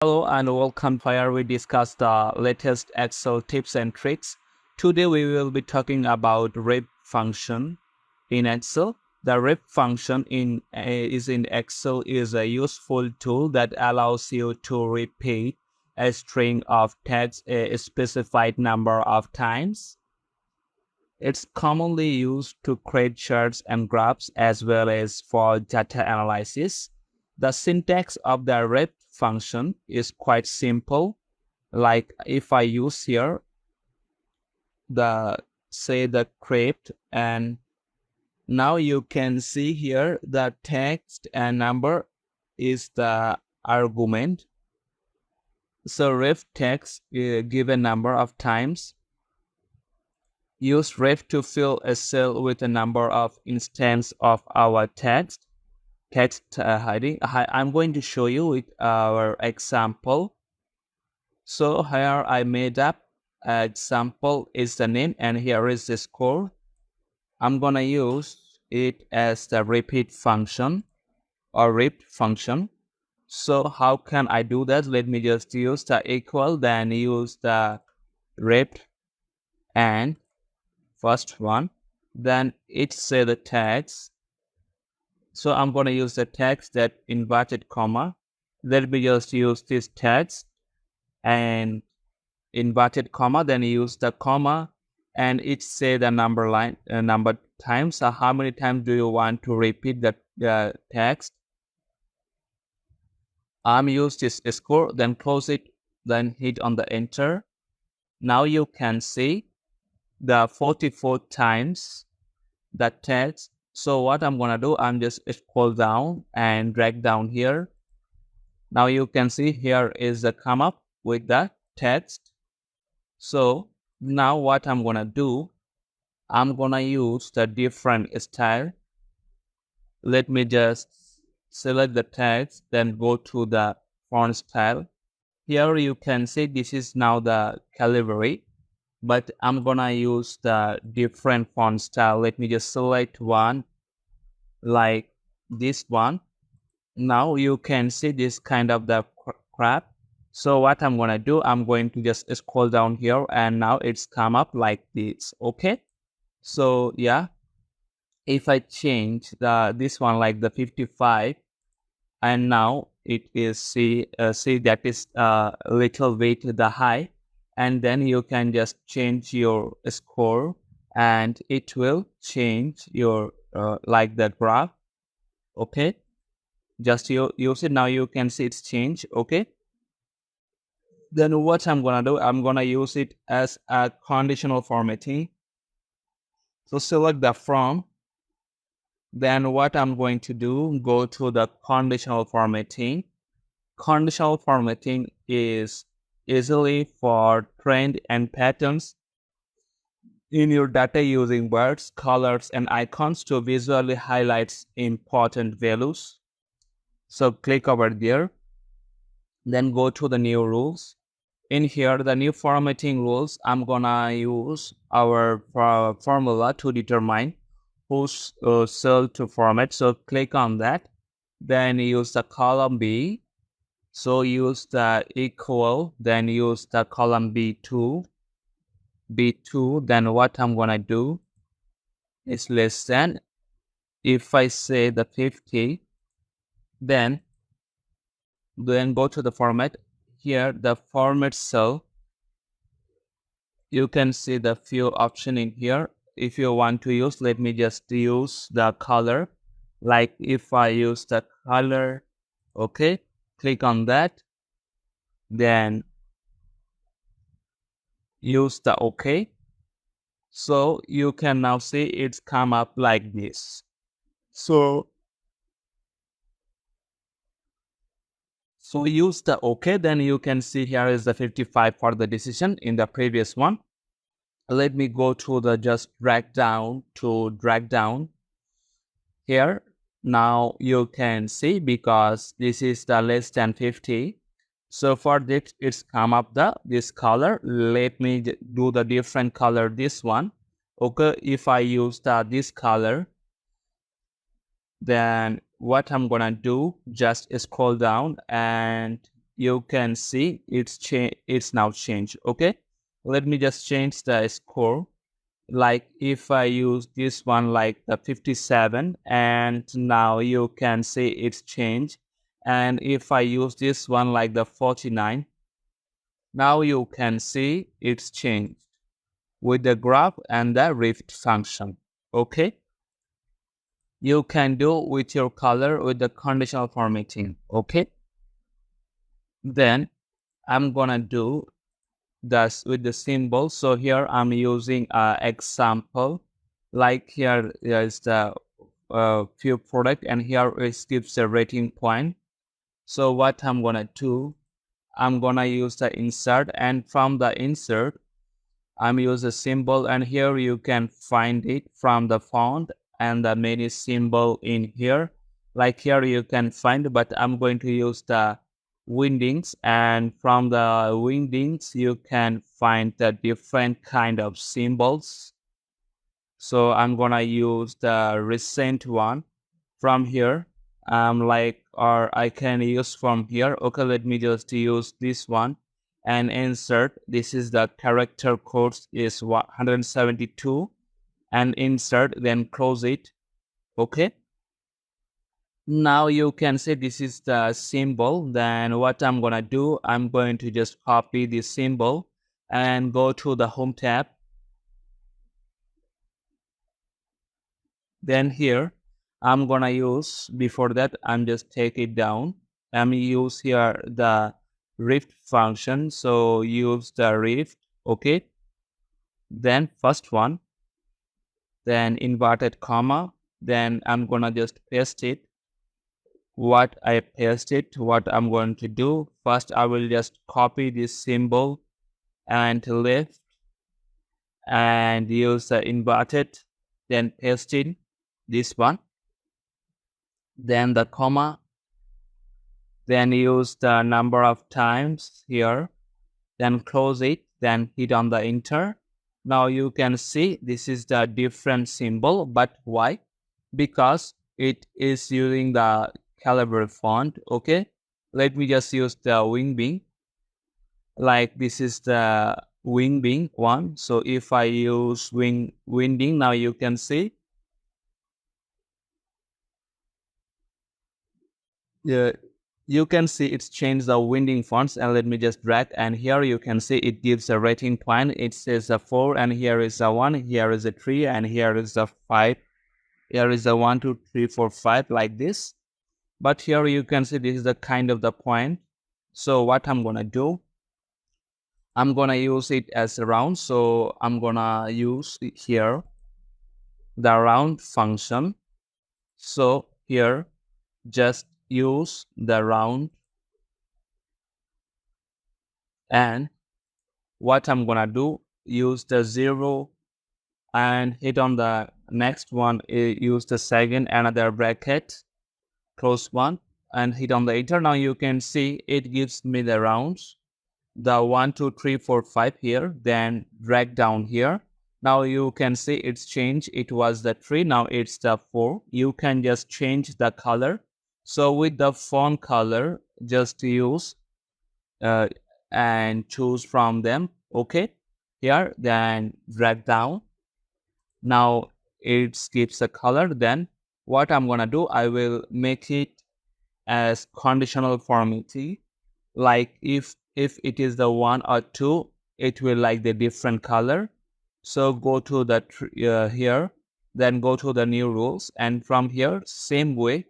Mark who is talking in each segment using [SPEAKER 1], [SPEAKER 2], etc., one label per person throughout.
[SPEAKER 1] Hello and welcome. Here we discuss the latest Excel tips and tricks. Today we will be talking about REPT function in Excel. The REPT function in Excel is a useful tool that allows you to repeat a string of text a specified number of times. It's commonly used to create charts and graphs as well as for data analysis. The syntax of the REPT function is quite simple. Like if I use here the crypt, and now you can see here the text and number is the argument. So ref text given number of times. Use ref to fill a cell with a number of instance of our text hiding. I'm going to show you with our example. So here I made up example is the name, and here is the score. I'm gonna use it as the repeat function or repeat function. So how can I do that? Let me just use the equal, then use the repeat and first one, then it say the text. So I'm going to use the text that inverted comma. Let me just use this text and inverted comma, then use the comma, and it say the number times. So how many times do you want to repeat the text? I'm use this score, then close it, then hit on the enter. Now you can see the 44 times the text. So what I'm gonna do, I'm just scroll down and drag down here. Now you can see here is the come up with the text. So now what I'm gonna do, I'm gonna use the different style. Let me just select the text, then go to the font style. Here you can see this is now the Calibri, but I'm gonna use the different font style. Let me just select one like this one. Now you can see this kind of the crap. So what I'm gonna do, I'm going to just scroll down here, and now it's come up like this. Okay, so yeah, if I change this one like the 55, and now it is see that is a little bit the high, and then you can just change your score and it will change your like the graph. Okay, just use it. Now you can see it's changed. Okay, then what I'm gonna do, I'm gonna use it as a conditional formatting. So select the from, then what I'm going to do, go to the conditional formatting. Conditional formatting is easily for trend and patterns in your data using words, colors, and icons to visually highlight important values. So click over there, then go to the new rules. In here, the new formatting rules, I'm gonna use our formula to determine whose cell to format. So click on that, then use the column B. So use the equal, then use the column B2. Then what I'm gonna do is less than. If I say the 50, then go to the format. Here, the format cell, you can see the few option in here. If you want to use, let me just use the color. Like if I use the color, okay, click on that, then use the OK. So you can now see it's come up like this. So use the OK, then you can see here is the 55 for the decision in the previous one. Let me go to the just drag down here. Now you can see because this is the less than 50. So for this, it's come up this color. Let me do the different color, this one. Okay, if I use this color, then what I'm gonna do, just scroll down and you can see it's now changed. Okay, let me just change the score. Like if I use this one like the 57, and now you can see it's changed. And if I use this one like the 49, now you can see it's changed with the graph and the REPT function. Okay, you can do with your color with the conditional formatting. Okay, then I'm gonna do this with the symbol. So here I'm using example. Like here is the few product, and here it gives a rating point. So what I'm gonna do, I'm gonna use the insert, and from the insert I'm use a symbol, and here you can find it from the font and the many symbol in here. Like here you can find, but I'm going to use the windings, and from the windings you can find the different kind of symbols. So I'm gonna use the recent one from here. Or I can use from here. Okay, let me just use this one and insert. This is the character code is 172, and insert, then close it. Okay, now you can see this is the symbol. Then what I'm gonna do, I'm going to just copy this symbol and go to the home tab. Then here I'm gonna use, before that I'm just take it down. I'm use here the REPT function. So use the REPT. Okay, then first one, then inverted comma, then I'm gonna just paste it. What I pasted, what I'm going to do, first I will just copy this symbol and left and use the inverted, then paste in this one, then the comma, then use the number of times here, then close it, then hit on the enter. Now you can see this is the different symbol, but why? Because it is using the caliber font. Okay, let me just use the wing bean. Like this is the wing bean one. So if I use winding, now you can see you can see it's changed the winding fonts. And let me just drag, and here you can see it gives a rating point. It says a 4, and here is a 1, here is a 3, and here is a 5. Here is a 1, 2, 3, 4, 5, like this. But here you can see this is the kind of the point. So what I'm gonna do, I'm gonna use it as a round. So I'm gonna use here the round function. So here just use the round, and what I'm gonna do, use the 0 and hit on the next one, use the second another bracket, close one, and hit on the enter. Now you can see it gives me the rounds, the 1, 2, 3, 4, 5 here, then drag down here. Now you can see it's changed. It was the 3, now it's the 4. You can just change the color. So with the font color, just use and choose from them. Okay, here, then drag down. Now it gives a color. Then what I'm gonna do, I will make it as conditional formatting. Like if it is the 1 or 2, it will like the different color. So go to the here, then go to the new rules, and from here, same way,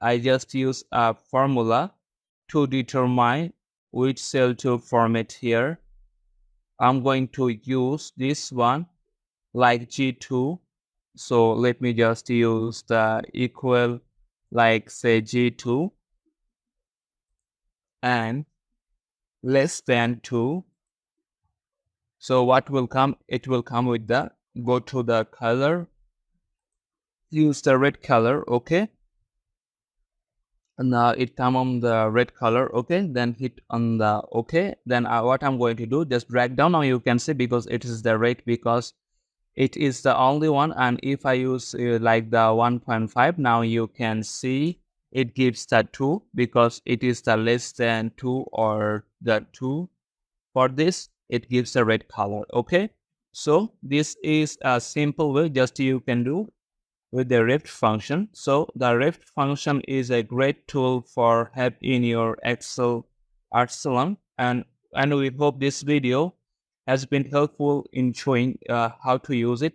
[SPEAKER 1] I just use a formula to determine which cell to format here. I'm going to use this one like G2. So let me just use the equal, like say G2, and less than 2. So what will come? It will come with the, go to the color, use the red color. Okay, and now it come on the red color. Okay, then hit on the okay. Then what I'm going to do, just drag down. Now you can see, because it is the red, because it is the only one. And if I use like the 1.5, now you can see it gives the 2 because it is the less than 2 or the 2. For this, it gives a red color. Okay, so this is a simple way just you can do with the REPT function. So the REPT function is a great tool for help in your Excel arsenal, and we hope this video has been helpful in showing how to use it.